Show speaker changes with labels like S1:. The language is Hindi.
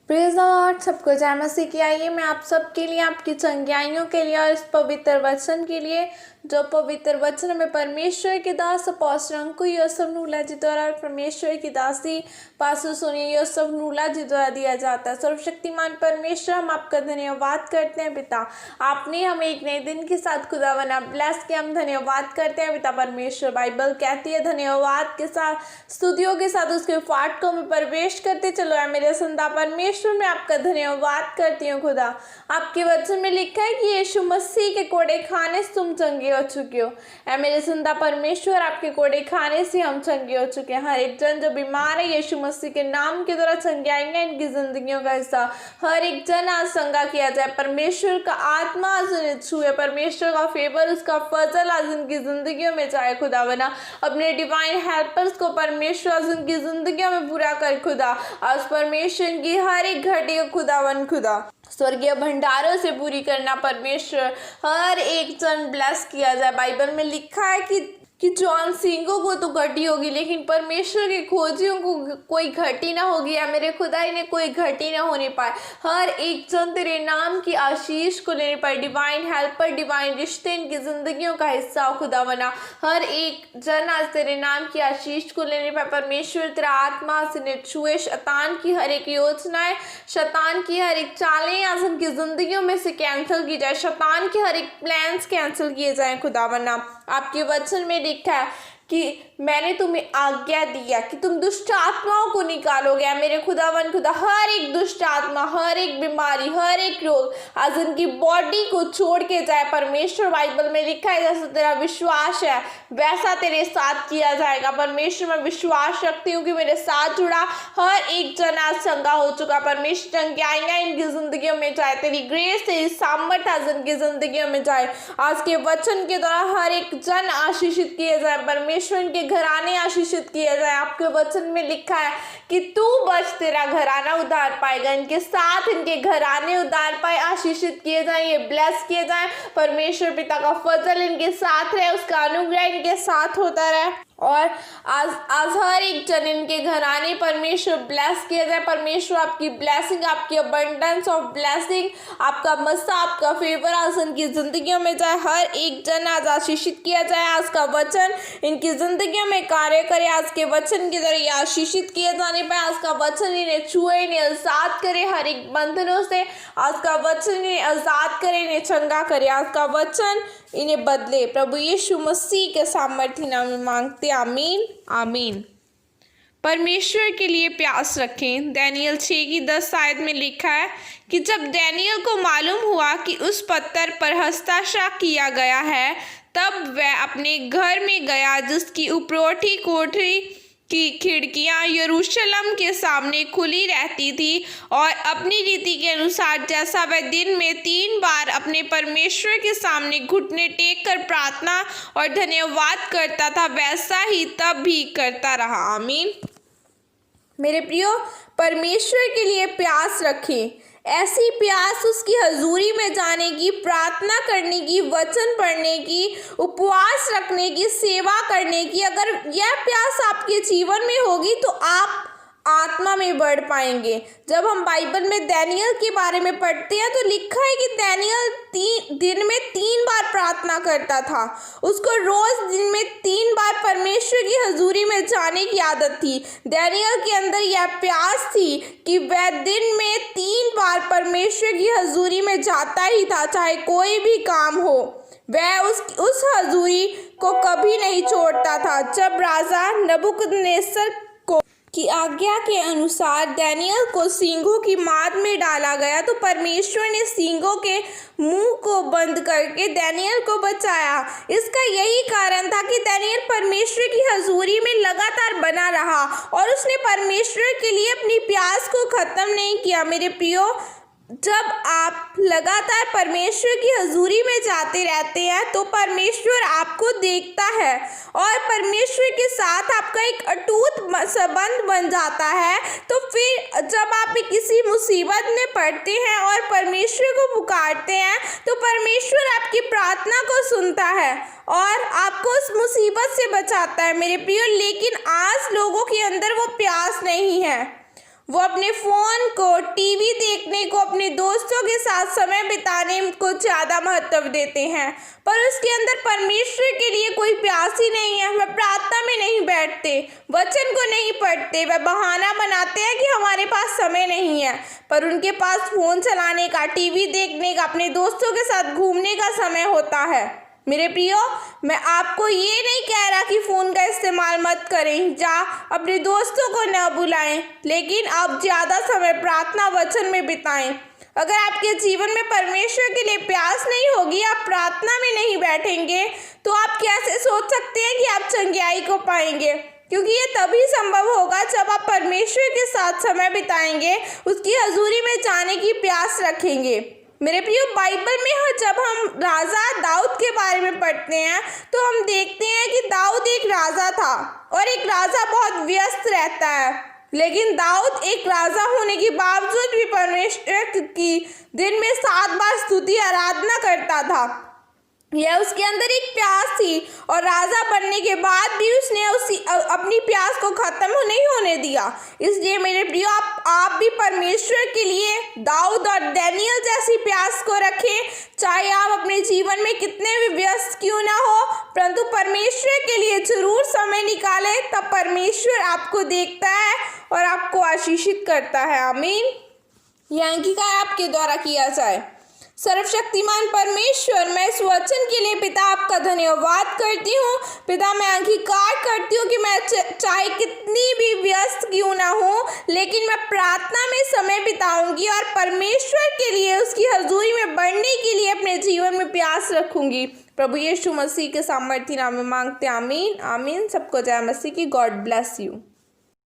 S1: Praise the Lord. सबको जय मसीह की। आइए मैं आप सबके लिए, आपकी चंगाइयों के लिए और इस पवित्र वचन के लिए, जो पवित्र वचन में परमेश्वर की दास अपोस्टल अंकु योसेफ नूला जी द्वारा और परमेश्वर की दासी पास्टर सोनिया योसेफ नूला जी द्वारा दिया जाता है। सर्वशक्तिमान परमेश्वर, हम आपका धन्यवाद करते हैं पिता, आपने हमें एक नए दिन के साथ खुदा बना ब्लेस किया। हम धन्यवाद करते हैं पिता परमेश्वर। बाइबल कहती है धन्यवाद के साथ, स्तुतियों के साथ उसके फाटकों में प्रवेश करते चलो। है मेरे संता परमेश्वर, मैं आपका धन्यवाद करती हूँ खुदा। आपके वचन में लिखा है कि यीशु मसीह के कोड़े खाने से तुम चंगे हो चुके हो। ऐ मेरे संता परमेश्वर, आपके कोड़े खाने से हम चंगे हो चुके हैं। हर एक जन जो बीमार है यीशु मसीह के नाम के द्वारा चंगे आएंगे। इनकी जिंदगियों का हिस्सा हर एक जन आज चंगा किया जाए। परमेश्वर का आत्मा आज उन्हें छुए, परमेश्वर का फेवर, उसका फजल आज उनकी जिंदगियों में जाए खुदा बना। अपने डिवाइन हेल्पर्स को परमेश्वर आज उनकी जिंदगियों में पूरा कर खुदा। आज परमेश्वर की हर एक घटी को खुदावन खुदा स्वर्गीय भंडारों से पूरी करना परमेश्वर। हर एक जन ब्लेस किया जाए। बाइबल में लिखा है कि जॉन सिंगों को तो घटी होगी, लेकिन परमेश्वर के खोजियों को कोई घटी ना होगी। या मेरे खुदा ने कोई घटी ना होने पाए। हर एक जन तेरे नाम की आशीष को लेने पाए। डिवाइन हेल्पर, डिवाइन रिश्ते इनकी जिंदगियों का हिस्सा हो खुदा बना। हर एक जन आज तेरे नाम की आशीष को लेने पाए। परमेश्वर तेरा आत्मा से छुए। शैतान की हर एक योजनाएं, शैतान की हर एक चालें आज उनकी जिंदगियों में से कैंसिल की जाए। शैतान के हर एक प्लान्स कैंसिल किए जाए खुदा बना। आपके वचन में लिखा है कि मैंने तुम्हें आज्ञा दिया कि तुम दुष्ट आत्माओं को निकालोगे। मेरे खुदावन खुदा, हर एक दुष्ट आत्मा, हर एक बीमारी, हर एक रोग आज उनकी बॉडी को छोड़ के जाए परमेश्वर। बाइबल में लिखा है जैसा तेरा विश्वास है वैसा तेरे साथ किया जाएगा। परमेश्वर, मैं विश्वास रखती हूँ कि मेरे साथ जुड़ा हर एक जन आज चंगा हो चुका। परमेश्वर चंगे आएंगे इनकी जिंदगियों में जाए। तेरी ग्रेस, तेरी सामर्थ आज उनकी जिंदगियों में जाए। आज के वचन के द्वारा हर एक जन आशीषित किए जाए। परमेश्वर इनके घराने आशीषित किया जाए। आपके वचन में लिखा है कि तू बच, तेरा घराना उद्धार पाएगा। इनके साथ इनके घराने उद्धार पाए, आशीषित किए जाए, ये ब्लेस किए जाए। परमेश्वर पिता का फजल इनके साथ रहे, उसका अनुग्रह इनके साथ होता रहे। और आज हर एक जन इनके घराने परमेश्वर ब्लेस किया जाए। परमेश्वर आपकी ब्लेसिंग, आपकी अबंडेंस ऑफ ब्लेसिंग, आपका मस्सा, आपका फेवर आज इनकी जिंदगियों में जाए। हर एक जन आज आशीषित किया जाए। आज का वचन इनकी जिंदगियों में कार्य करे। आज के वचन की तरह ये आशीषित किए जाने पर आज का वचन इन्हें छुए, इन्हें आजाद करे हर एक बंधनों से। आज का वचन इन्हें आजाद करे, इन्हें चंगा करे। आज का वचन इन्हें बदले। प्रभु यीशु मसीह के सामर्थ्य नाम में मांगते, आमीन आमीन। परमेश्वर के लिए प्यास रखें। दानियल 6:10 आयत में लिखा है कि जब दानियल को मालूम हुआ कि उस पत्थर पर हस्ताक्षर किया गया है, तब वह अपने घर में गया जिसकी उपरोटी कोठरी की खिड़कियां यरूशलेम के सामने खुली रहती थी, और अपनी रीति के अनुसार जैसा वह दिन में 3 बार अपने परमेश्वर के सामने घुटने टेक कर प्रार्थना और धन्यवाद करता था, वैसा ही तब भी करता रहा। आमीन। मेरे प्रियो, परमेश्वर के लिए प्यास रखें। ऐसी प्यास उसकी हजूरी में जाने की, प्रार्थना करने की, वचन पढ़ने की, उपवास रखने की, सेवा करने की। अगर यह प्यास आपके जीवन में होगी तो आप आत्मा में बढ़ पाएंगे। जब हम बाइबल में दानियल के बारे में पढ़ते हैं तो लिखा है कि दानियल दिन में 3 बार प्रार्थना करता था। उसको रोज दिन में 3 बार परमेश्वर की हजूरी में जाने की आदत थी। दानियल के अंदर यह प्यास थी कि वह दिन में 3 बार परमेश्वर की हजूरी में जाता ही था, चाहे कोई भी काम हो। वह उस हजूरी को कभी नहीं छोड़ता था। जब राजा नबूकदनेस्सर की आज्ञा के अनुसार दानियल को सींगों की माद में डाला गया, तो परमेश्वर ने सींगों के मुंह को बंद करके दानियल को बचाया। इसका यही कारण था कि दानियल परमेश्वर की हजूरी में लगातार बना रहा और उसने परमेश्वर के लिए अपनी प्यास को खत्म नहीं किया। मेरे प्रियो, जब आप लगातार परमेश्वर की हजूरी में जाते रहते हैं तो परमेश्वर आपको देखता है और परमेश्वर के साथ आपका एक अटूट संबंध बन जाता है। तो फिर जब आप किसी मुसीबत में पड़ते हैं और परमेश्वर को पुकारते हैं तो परमेश्वर आपकी प्रार्थना को सुनता है और आपको उस मुसीबत से बचाता है। मेरे प्रियो, लेकिन आज लोगों के अंदर वो प्यास नहीं है। वो अपने फ़ोन को, टीवी देखने को, अपने दोस्तों के साथ समय बिताने को ज़्यादा महत्व देते हैं, पर उसके अंदर परमेश्वर के लिए कोई प्यास ही नहीं है। वह प्रार्थना में नहीं बैठते, वचन को नहीं पढ़ते। वह बहाना बनाते हैं कि हमारे पास समय नहीं है, पर उनके पास फ़ोन चलाने का, टीवी देखने का, अपने दोस्तों के साथ घूमने का समय होता है। मेरे प्रियो, मैं आपको ये नहीं कह रहा कि फ़ोन का इस्तेमाल मत करें, अपने दोस्तों को न बुलाएं, लेकिन आप ज़्यादा समय प्रार्थना वचन में बिताएं। अगर आपके जीवन में परमेश्वर के लिए प्यास नहीं होगी, आप प्रार्थना में नहीं बैठेंगे, तो आप कैसे सोच सकते हैं कि आप चंगाई को पाएंगे? क्योंकि ये तभी संभव होगा जब आप परमेश्वर के साथ समय बिताएंगे, उसकी हजूरी में जाने की प्यास रखेंगे। मेरे प्रियो, बाइबल में जब हम राजा दाऊद के बारे में पढ़ते हैं तो हम देखते हैं कि दाऊद एक राजा था, और एक राजा बहुत व्यस्त रहता है, लेकिन दाऊद एक राजा होने के बावजूद भी परमेश्वर की दिन में 7 बार स्तुति आराधना करता था। यह उसके अंदर एक प्यास थी, और राजा बनने के बाद भी उसने अपनी प्यास को खत्म नहीं होने दिया। इसलिए मेरे प्रियो, आप भी परमेश्वर के लिए दाऊद और दानियेल जैसी प्यास को रखें। चाहे आप अपने जीवन में कितने भी व्यस्त क्यों ना हो, परंतु परमेश्वर के लिए जरूर समय निकालें, तब परमेश्वर आपको देखता है और आपको आशीषित करता है। आमीन। यह अंगीकार आपके द्वारा किया जाए। सर्वशक्तिमान परमेश्वर, मैं इस वचन के लिए पिता आपका धन्यवाद करती हूँ। पिता, मैं अंगीकार करती हूँ कि मैं चाहे कितनी भी व्यस्त क्यों ना हूँ, लेकिन मैं प्रार्थना में समय बिताऊंगी और परमेश्वर के लिए, उसकी हजूरी में बढ़ने के लिए अपने जीवन में प्यास रखूंगी। प्रभु यीशु मसीह के सामर्थ्य नाम में मांगते, आमीन आमीन। सबको जय मसीह की। God bless you.